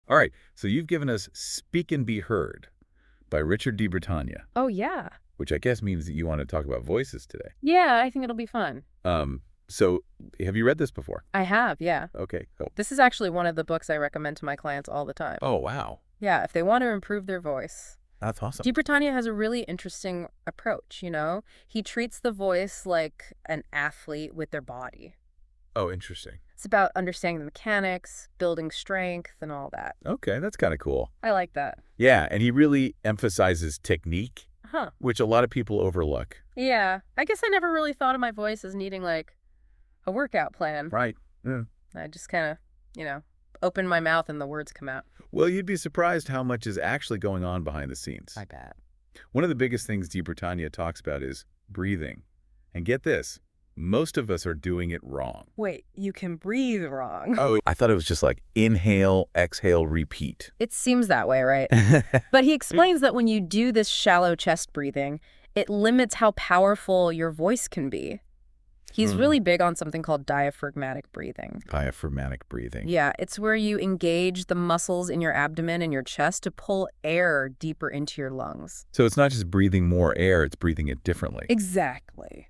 All right, so you've given us Speak and Be Heard by Richard DiBritannia, Oh, yeah. which I guess means that you want to talk about voices today. Yeah, I think it'll be fun. So have you read this before? I have, yeah. Okay, cool. This is actually one of the books I recommend to my clients all the time. Oh, wow. Yeah, if they want to improve their voice. That's awesome. DiBritannia has a really interesting approach, you know? He treats the voice like an athlete with their body. Oh, interesting. It's about understanding the mechanics, building strength, and all that. Okay, that's kind of cool. I like that. Yeah, and he really emphasizes technique, Huh. which a lot of people overlook. Yeah, I guess I never really thought of my voice as needing, like, a workout plan. Right. Yeah. I just kind of, open my mouth and the words come out. Well, you'd be surprised how much is actually going on behind the scenes. I bet. One of the biggest things DiBritannia talks about is breathing. And get this, most of us are doing it wrong. Wait, you can breathe wrong. Oh, I thought it was just like inhale, exhale, repeat. It seems that way, right? But he explains that when you do this shallow chest breathing, it limits how powerful your voice can be. He's really big on something called diaphragmatic breathing. Diaphragmatic breathing. Yeah, it's where you engage the muscles in your abdomen and your chest to pull air deeper into your lungs. So it's not just breathing more air, it's breathing it differently. Exactly.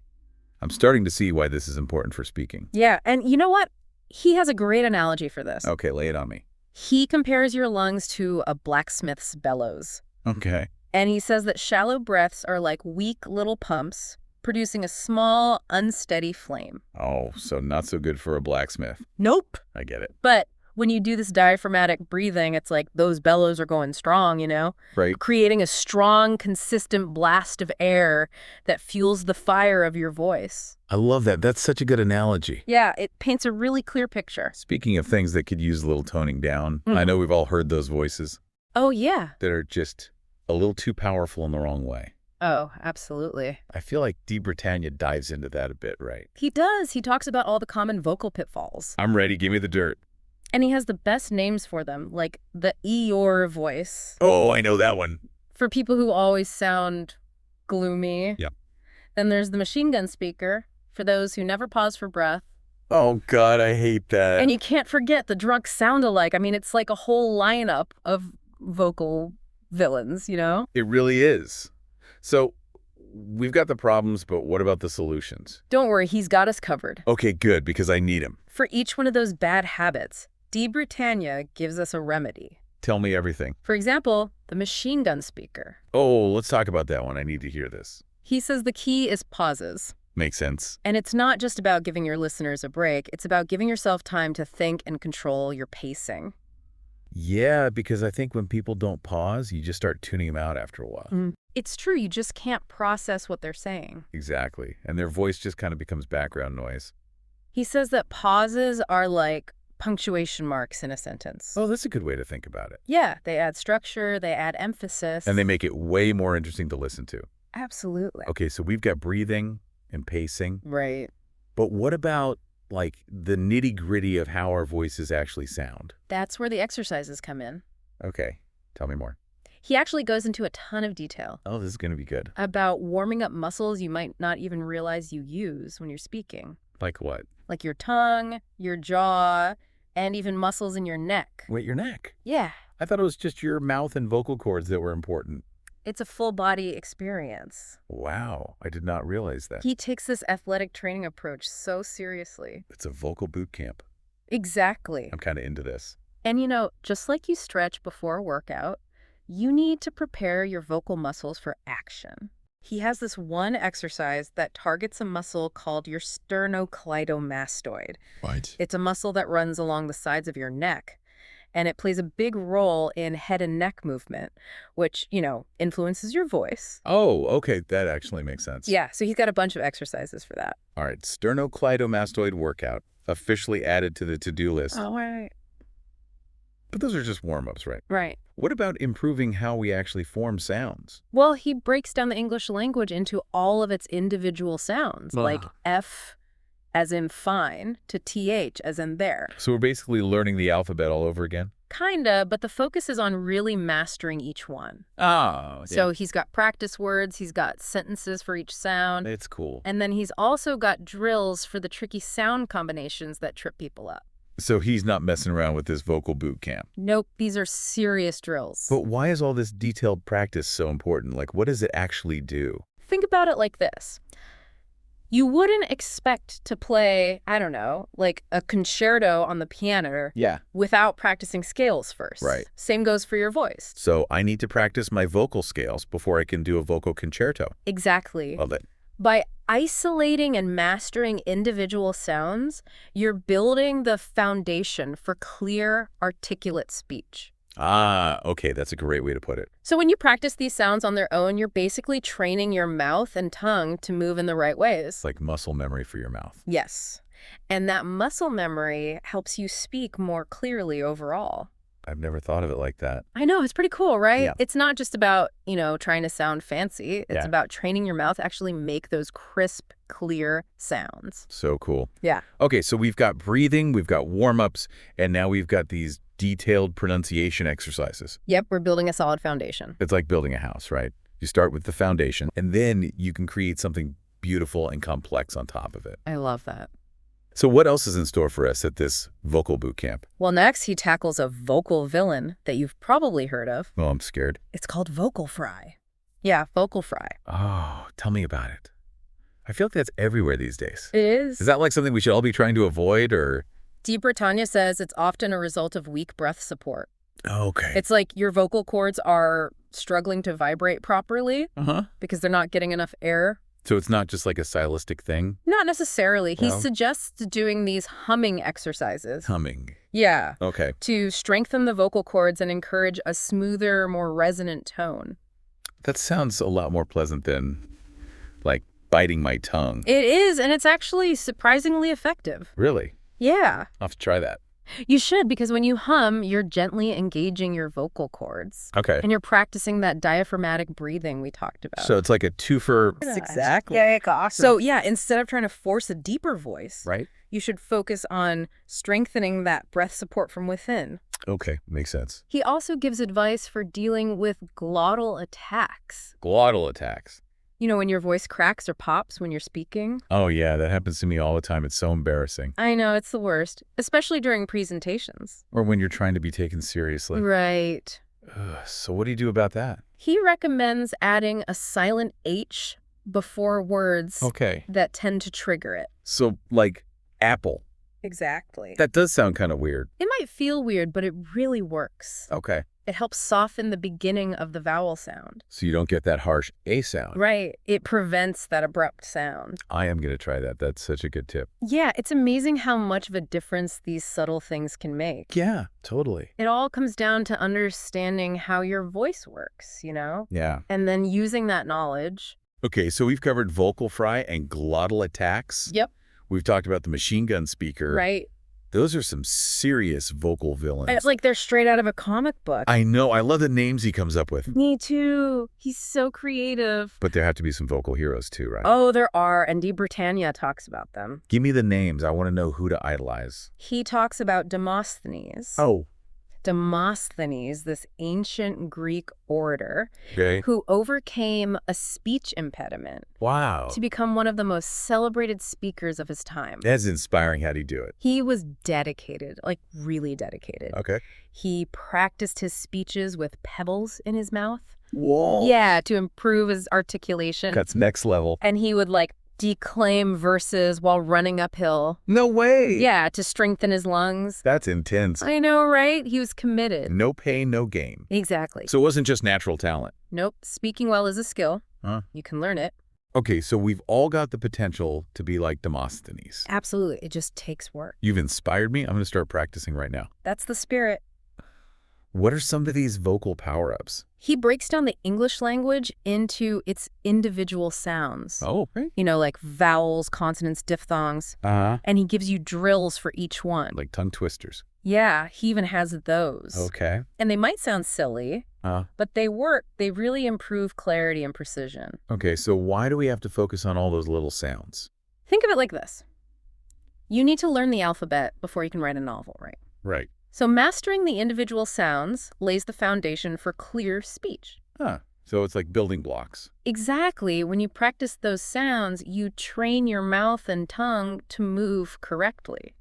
I'm starting to see why this is important for speaking. Yeah, and you know what? He has a great analogy for this. Okay, lay it on me. He compares your lungs to a blacksmith's bellows. Okay. And he says that shallow breaths are like weak little pumps producing a small, unsteady flame. Oh, so not so good for a blacksmith. Nope. I get it. But when you do this diaphragmatic breathing, it's like those bellows are going strong, Right. creating a strong, consistent blast of air that fuels the fire of your voice. I love that. That's such a good analogy. Yeah, it paints a really clear picture. Speaking of things that could use a little toning down, I know we've all heard those voices Oh, yeah. that are just a little too powerful in the wrong way. Oh, absolutely. I feel like DiBritannia dives into that a bit, right? He does. He talks about all the common vocal pitfalls. I'm ready. Give me the dirt. And he has the best names for them, like the Eeyore voice, Oh, I know that one. for people who always sound gloomy. Yeah. Then there's the machine gun speaker, for those who never pause for breath. Oh, God, I hate that. And you can't forget the drunk sound-alike. I mean, it's like a whole lineup of vocal villains, It really is. So we've got the problems, but what about the solutions? Don't worry, he's got us covered. Okay, good, because I need him. For each one of those bad habits, DiBritannia gives us a remedy. Tell me everything. For example, the machine gun speaker. Oh, let's talk about that one. I need to hear this. He says the key is pauses. Makes sense. And it's not just about giving your listeners a break. It's about giving yourself time to think and control your pacing. Yeah, because I think when people don't pause, you just start tuning them out after a while. It's true, you just can't process what they're saying. Exactly. And their voice just kind of becomes background noise. He says that pauses are like punctuation marks in a sentence. Oh, that's a good way to think about it. Yeah, they add structure, they add emphasis. And they make it way more interesting to listen to. Absolutely. Okay, so we've got breathing and pacing. Right. But what about, like, the nitty-gritty of how our voices actually sound? That's where the exercises come in. Okay, tell me more. He actually goes into a ton of detail Oh, this is going to be good. about warming up muscles you might not even realize you use when you're speaking. Like what? Like your tongue, your jaw, and even muscles in your neck. Wait, your neck. Yeah, I thought it was just your mouth and vocal cords that were important. it's a full body experience. Wow, I did not realize that. He takes this athletic training approach so seriously. It's a vocal boot camp. Exactly. I'm kind of into this. And just like you stretch before a workout, you need to prepare your vocal muscles for action. He has this one exercise that targets a muscle called your sternocleidomastoid. Right. It's a muscle that runs along the sides of your neck, and it plays a big role in head and neck movement, which, influences your voice. Oh, okay, that actually makes sense. Yeah, so he's got a bunch of exercises for that. All right, sternocleidomastoid workout, officially added to the to-do list. Oh, right. But those are just warm-ups, right? Right. What about improving how we actually form sounds? Well, he breaks down the English language into all of its individual sounds, like F as in fine to TH as in there. So we're basically learning the alphabet all over again? Kinda, but the focus is on really mastering each one. Oh, So he's got practice words, he's got sentences for each sound, it's cool. and then he's also got drills for the tricky sound combinations that trip people up. So he's not messing around with this vocal boot camp. Nope, these are serious drills. But why is all this detailed practice so important? Like, what does it actually do? Think about it like this. You wouldn't expect to play, I don't know, like a concerto on the piano Yeah. without practicing scales first. Right. Same goes for your voice. So I need to practice my vocal scales before I can do a vocal concerto. Exactly. Love it. By isolating and mastering individual sounds, you're building the foundation for clear, articulate speech. Ah, okay, that's a great way to put it. So when you practice these sounds on their own, you're basically training your mouth and tongue to move in the right ways. It's like muscle memory for your mouth. Yes. And that muscle memory helps you speak more clearly overall. I've never thought of it like that. I know, it's pretty cool, right? Yeah. It's not just about, trying to sound fancy. It's Yeah. about training your mouth to actually make those crisp, clear sounds. So cool. Yeah. Okay, so we've got breathing, we've got warm-ups, and now we've got these detailed pronunciation exercises. Yep, we're building a solid foundation. It's like building a house, right? You start with the foundation, and then you can create something beautiful and complex on top of it. I love that. So what else is in store for us at this vocal boot camp? Well, next he tackles a vocal villain that you've probably heard of. Oh, I'm scared. It's called vocal fry. Yeah, vocal fry. Oh, tell me about it. I feel like that's everywhere these days. It is. Is that like something we should all be trying to avoid, or? Di Britannia says it's often a result of weak breath support. Okay. It's like your vocal cords are struggling to vibrate properly because they're not getting enough air. So it's not just like a stylistic thing? Not necessarily. He No? suggests doing these humming exercises. Humming. Yeah, Okay. to strengthen the vocal cords and encourage a smoother, more resonant tone. That sounds a lot more pleasant than, like, biting my tongue. It is, and it's actually surprisingly effective. Really? Yeah. I'll have to try that. You should, because when you hum, you're gently engaging your vocal cords. Okay. And you're practicing that diaphragmatic breathing we talked about. So it's like a twofer. Exactly. Yeah, awesome. So yeah, instead of trying to force a deeper voice, Right? you should focus on strengthening that breath support from within. Okay. Makes sense. He also gives advice for dealing with glottal attacks. Glottal attacks. You know, when your voice cracks or pops when you're speaking? Oh, yeah. That happens to me all the time. It's so embarrassing. I know, it's the worst, especially during presentations. Or when you're trying to be taken seriously. Right. Ugh, so what do you do about that? He recommends adding a silent H before words Okay. that tend to trigger it. So, like, apple. Exactly. That does sound kind of weird. It might feel weird, but it really works. Okay. It helps soften the beginning of the vowel sound. So you don't get that harsh A sound. Right. It prevents that abrupt sound. I am going to try that. That's such a good tip. Yeah, it's amazing how much of a difference these subtle things can make. Yeah, totally. It all comes down to understanding how your voice works, Yeah. and then using that knowledge. Okay, so we've covered vocal fry and glottal attacks. Yep. We've talked about the machine gun speaker. Right. Those are some serious vocal villains. It's like they're straight out of a comic book. I know. I love the names he comes up with. Me too. He's so creative. But there have to be some vocal heroes too, right? Oh, there are, and Di Britannia talks about them. Give me the names. I want to know who to idolize. He talks about Demosthenes. Oh. Demosthenes, this ancient Greek orator Okay. who overcame a speech impediment Wow. to become one of the most celebrated speakers of his time. That's inspiring. How'd he do it? He was dedicated, like really dedicated. Okay. He practiced his speeches with pebbles in his mouth. Whoa. Yeah, to improve his articulation. That's next level. And he would declaim verses while running uphill. No way. Yeah, to strengthen his lungs. That's intense. I know, right? He was committed. No pain, no gain. Exactly. So it wasn't just natural talent. Nope. Speaking well is a skill. Huh? You can learn it. Okay, so we've all got the potential to be like Demosthenes. Absolutely. It just takes work. You've inspired me. I'm going to start practicing right now. That's the spirit. What are some of these vocal power-ups? He breaks down the English language into its individual sounds. Oh, okay. Like vowels, consonants, diphthongs. Uh-huh. And he gives you drills for each one. Like tongue twisters. Yeah, he even has those. Okay. And they might sound silly, but they work. They really improve clarity and precision. Okay, so why do we have to focus on all those little sounds? Think of it like this. You need to learn the alphabet before you can write a novel, right? Right. So mastering the individual sounds lays the foundation for clear speech. Huh. So it's like building blocks. Exactly. When you practice those sounds, you train your mouth and tongue to move correctly.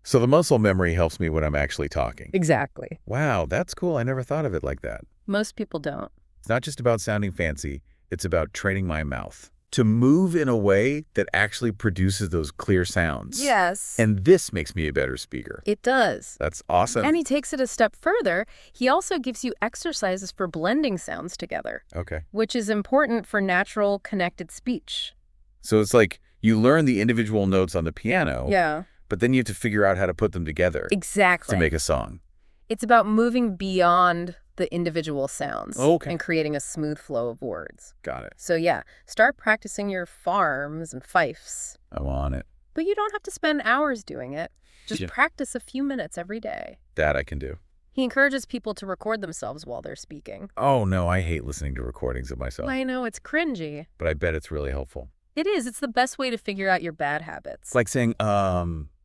So the muscle memory helps me when I'm actually talking. Exactly. Wow, that's cool. I never thought of it like that. Most people don't. It's not just about sounding fancy. It's about training my mouth to move in a way that actually produces those clear sounds. Yes. And this makes me a better speaker. It does. That's awesome. And he takes it a step further. He also gives you exercises for blending sounds together, Okay. which is important for natural, connected speech. So it's like you learn the individual notes on the piano, Yeah. but then you have to figure out how to put them together Exactly. to make a song. It's about moving beyond the individual sounds Okay. and creating a smooth flow of words. Got it. So yeah, start practicing your farms and fifes. I'm on it. But you don't have to spend hours doing it. Just Yeah. practice a few minutes every day. That I can do. He encourages people to record themselves while they're speaking. Oh, no, I hate listening to recordings of myself. I know, it's cringy. But I bet it's really helpful. It is. It's the best way to figure out your bad habits. It's like saying,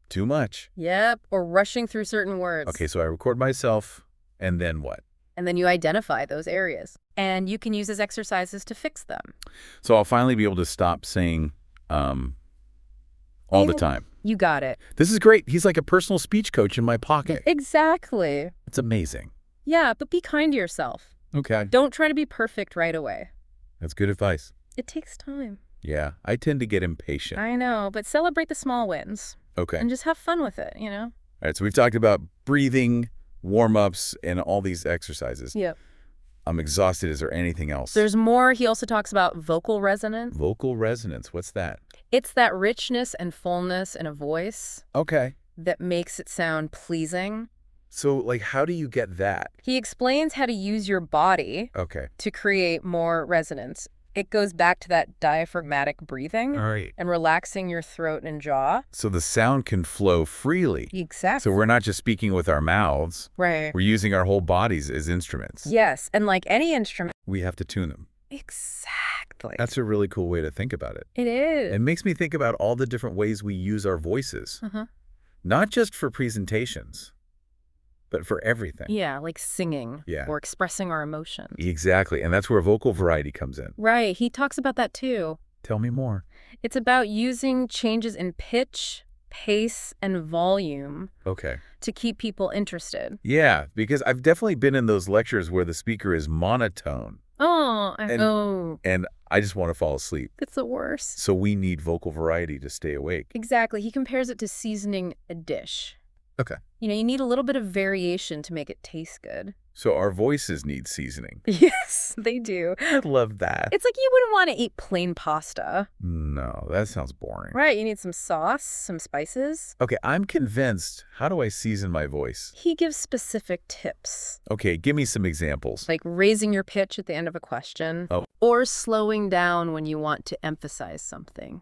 too much. Yep, or rushing through certain words. Okay, so I record myself, and then what? And then you identify those areas. And you can use his exercises to fix them. So I'll finally be able to stop saying, all the time. You got it. This is great. He's like a personal speech coach in my pocket. Exactly. It's amazing. Yeah, but be kind to yourself. Okay. Don't try to be perfect right away. That's good advice. It takes time. Yeah, I tend to get impatient. I know, but celebrate the small wins. Okay. And just have fun with it, you know? All right, so we've talked about breathing, warm-ups, and all these exercises. Yep. I'm exhausted. Is there anything else? There's more. He also talks about vocal resonance. Vocal resonance. What's that? It's that richness and fullness in a voice Okay. that makes it sound pleasing. So, like, how do you get that? He explains how to use your body Okay. to create more resonance. It goes back to that diaphragmatic breathing All right. and relaxing your throat and jaw. So the sound can flow freely. Exactly. So we're not just speaking with our mouths. Right. We're using our whole bodies as instruments. Yes, and like any instrument. We have to tune them. Exactly. That's a really cool way to think about it. It is. It makes me think about all the different ways we use our voices, not just for presentations, but for everything. Yeah, like singing Yeah. or expressing our emotions. Exactly. And that's where vocal variety comes in. Right. He talks about that too. Tell me more. It's about using changes in pitch, pace, and volume Okay. to keep people interested. Yeah, because I've definitely been in those lectures where the speaker is monotone, Oh, And- oh, and I just want to fall asleep. it's the worst. So we need vocal variety to stay awake. Exactly. He compares it to seasoning a dish. Okay. You know, you need a little bit of variation to make it taste good. So our voices need seasoning. Yes, they do. I love that. It's like you wouldn't want to eat plain pasta. No, that sounds boring. Right, you need some sauce, some spices. Okay, I'm convinced. How do I season my voice? He gives specific tips, Okay, give me some examples. like raising your pitch at the end of a question, Oh. or slowing down when you want to emphasize something.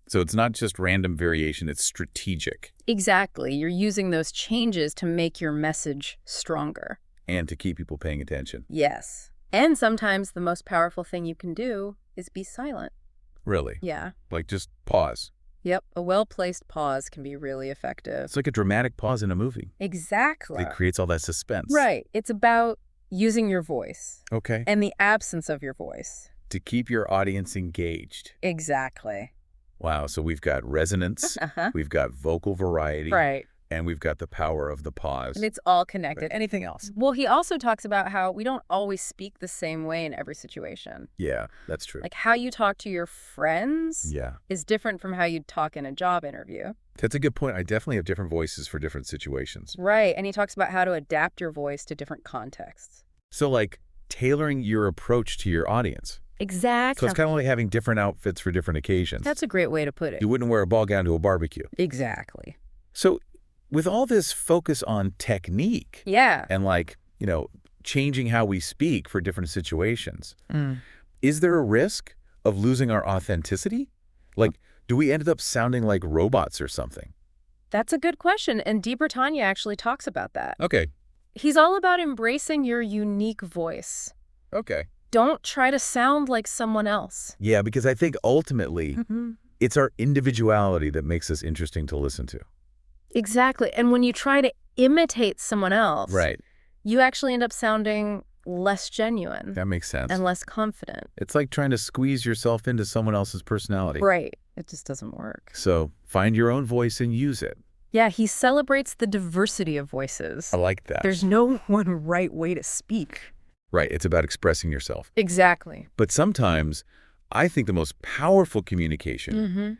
So it's not just random variation, it's strategic. Exactly. You're using those changes to make your message stronger. And to keep people paying attention. Yes. And sometimes the most powerful thing you can do is be silent. Really? Yeah. Like just pause. Yep. A well-placed pause can be really effective. It's like a dramatic pause in a movie. Exactly. It creates all that suspense. Right. It's about using your voice Okay. and the absence of your voice. To keep your audience engaged. Exactly. Wow, so we've got resonance, Uh-huh. we've got vocal variety, Right. and we've got the power of the pause. And it's all connected. Anything else? Well, he also talks about how we don't always speak the same way in every situation. Yeah, that's true. Like how you talk to your friends Yeah, is different from how you talk in a job interview. that's a good point. I definitely have different voices for different situations. Right. And he talks about how to adapt your voice to different contexts. So like tailoring your approach to your audience. Exactly. So it's kind of like having different outfits for different occasions. That's a great way to put it. You wouldn't wear a ball gown to a barbecue. Exactly. So with all this focus on technique Yeah. and like, changing how we speak for different situations, is there a risk of losing our authenticity? Like, do we end up sounding like robots or something? That's a good question. And DiBertagna actually talks about that. Okay. He's all about embracing your unique voice. Okay. Don't try to sound like someone else. Yeah, because I think ultimately Mm-hmm. it's our individuality that makes us interesting to listen to. Exactly. And when you try to imitate someone else, Right. you actually end up sounding less genuine That makes sense. and less confident. It's like trying to squeeze yourself into someone else's personality. Right. It just doesn't work. So find your own voice and use it. Yeah, he celebrates the diversity of voices. I like that. There's no one right way to speak. Right, it's about expressing yourself. Exactly. But sometimes, I think the most powerful communication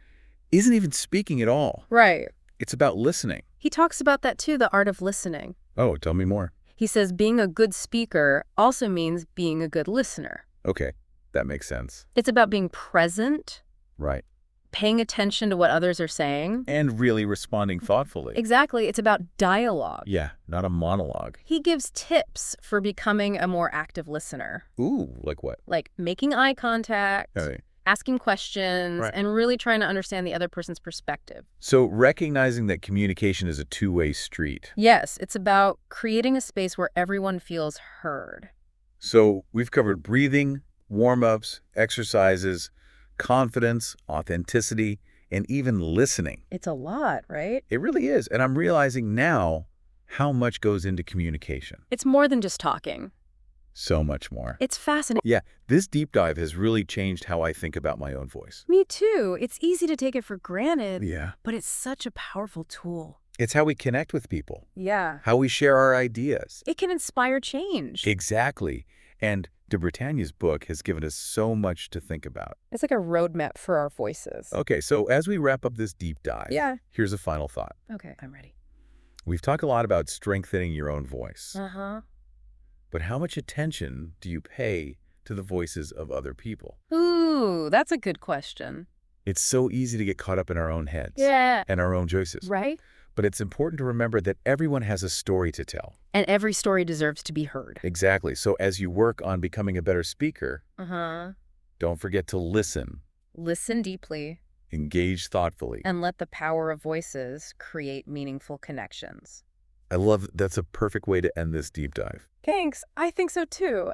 isn't even speaking at all. Right. It's about listening. He talks about that too, the art of listening. Oh, tell me more. He says being a good speaker also means being a good listener. Okay, that makes sense. It's about being present, Right. paying attention to what others are saying. And really responding thoughtfully. Exactly. It's about dialogue. Yeah, not a monologue. He gives tips for becoming a more active listener, Ooh, like what? like making eye contact, Okay. asking questions, Right. and really trying to understand the other person's perspective. So recognizing that communication is a two-way street. Yes, it's about creating a space where everyone feels heard. So we've covered breathing, warm-ups, exercises, confidence, authenticity, and even listening. It's a lot, right? It really is. And I'm realizing now how much goes into communication. It's more than just talking. So much more. It's fascinating. Yeah, this deep dive has really changed how I think about my own voice. Me too. It's easy to take it for granted, Yeah. but it's such a powerful tool. It's how we connect with people, Yeah. how we share our ideas. It can inspire change. Exactly. And De Bretañe's book has given us so much to think about. It's like a roadmap for our voices. Okay, so as we wrap up this deep dive, Yeah. here's a final thought. Okay, I'm ready. We've talked a lot about strengthening your own voice, Uh-huh. but how much attention do you pay to the voices of other people? Ooh, that's a good question. It's so easy to get caught up in our own heads Yeah. and our own choices. Right? But it's important to remember that everyone has a story to tell. And every story deserves to be heard. Exactly. So as you work on becoming a better speaker, Uh-huh. don't forget to listen, Listen deeply, engage thoughtfully. and let the power of voices create meaningful connections. I love that's a perfect way to end this deep dive. Thanks. I think so too.